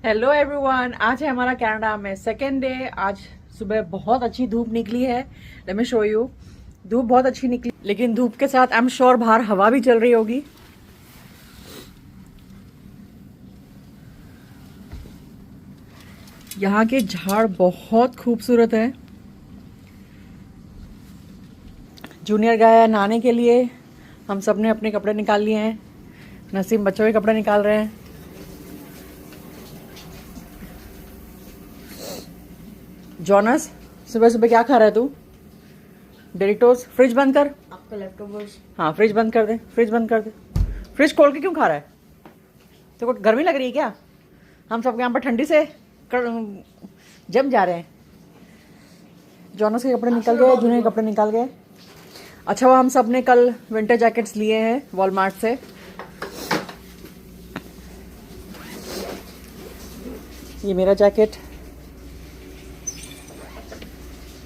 Hello everyone, आज है हमारा कनाडा में सेकेंड डे। आज सुबह बहुत अच्छी धूप निकली है। Let me show you. धूप बहुत अच्छी निकली, लेकिन धूप के साथ आई एम श्योर बाहर हवा भी चल रही होगी। यहाँ के झाड़ बहुत खूबसूरत है। जूनियर गया है नहाने के लिए। हम सब ने अपने कपड़े निकाल लिए हैं। नसीम बच्चों के कपड़े निकाल रहे हैं। जॉनस, सुबह सुबह क्या खा रहा है तू? डेरिटोस। फ्रिज बंद कर। आपका लैपटॉप। हाँ, फ्रिज बंद कर दे, फ्रिज बंद कर दे। फ्रिज खोल के क्यों खा रहा है? तो गर्मी लग रही है क्या? हम सब यहाँ पर ठंडी से जम जा रहे हैं। जॉनस के कपड़े निकल गए, जूनियर के कपड़े निकल गए। अच्छा, वो हम सब ने कल विंटर जैकेट्स लिए हैं वॉलमार्ट से। ये मेरा जैकेट,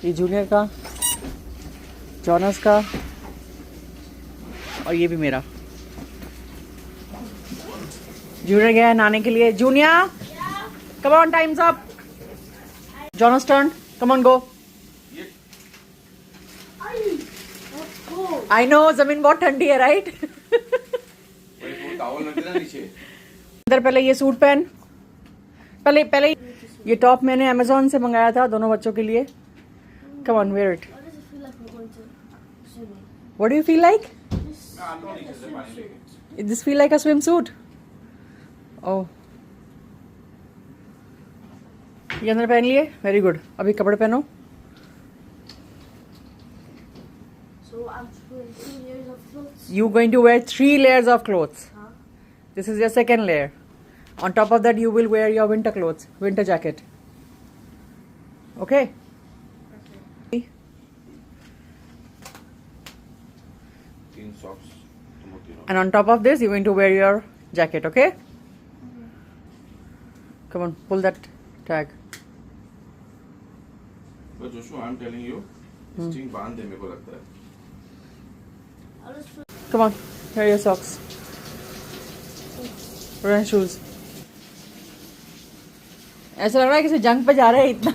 ये जूनियर का, जॉनस का, और ये भी मेरा। जूनियर गया है नहाने के लिए। Junior, come on, times up. John's turn, come on, go. I know, जमीन बहुत ठंडी है, राइट? अंदर पहले ये सूट पहन। पहले ये टॉप मैंने अमेजोन से मंगाया था दोनों बच्चों के लिए। Come on, wear it. What do you feel like? Does this feel like a swimsuit? Oh. ये अंदर पहन लिए, वेरी गुड। अभी कपड़े पहनो। So I'm wearing 2 layers of clothes. You going to wear 3 layers of clothes. Huh? This is your second layer. On top of that, you will wear your winter clothes, winter jacket. Okay? Socks. And on top of this, you're going to wear your jacket, okay? Come on, pull that tag. But Joshua, I'm telling you, string बांध दे मेरे को लगता है. I'll just put Come on, here are your socks. Put on shoes. ऐसा लग रहा है किसी जंग पे जा रहे हैं इतना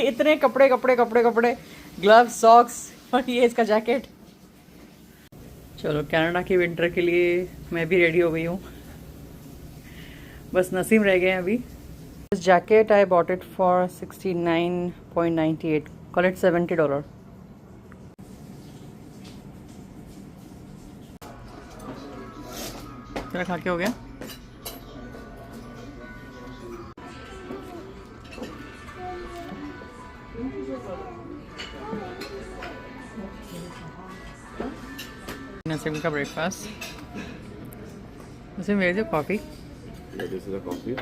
इतने कपड़े कपड़े कपड़े कपड़े, ग्लव्स, सॉक्स, और ये इसका जैकेट। चलो, कनाडा की विंटर के लिए मैं भी रेडी हो गई हूँ। बस नसीम रह गए हैं अभी। This jacket I bought it for 69.98, call it $70। तेरा खा के हो गया? नसीम का breakfast. Naseem, where is your coffee? Yeah, this is a coffee.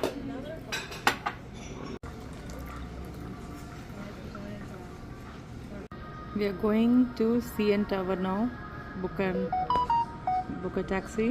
We are going to CN Tower now. Book a taxi.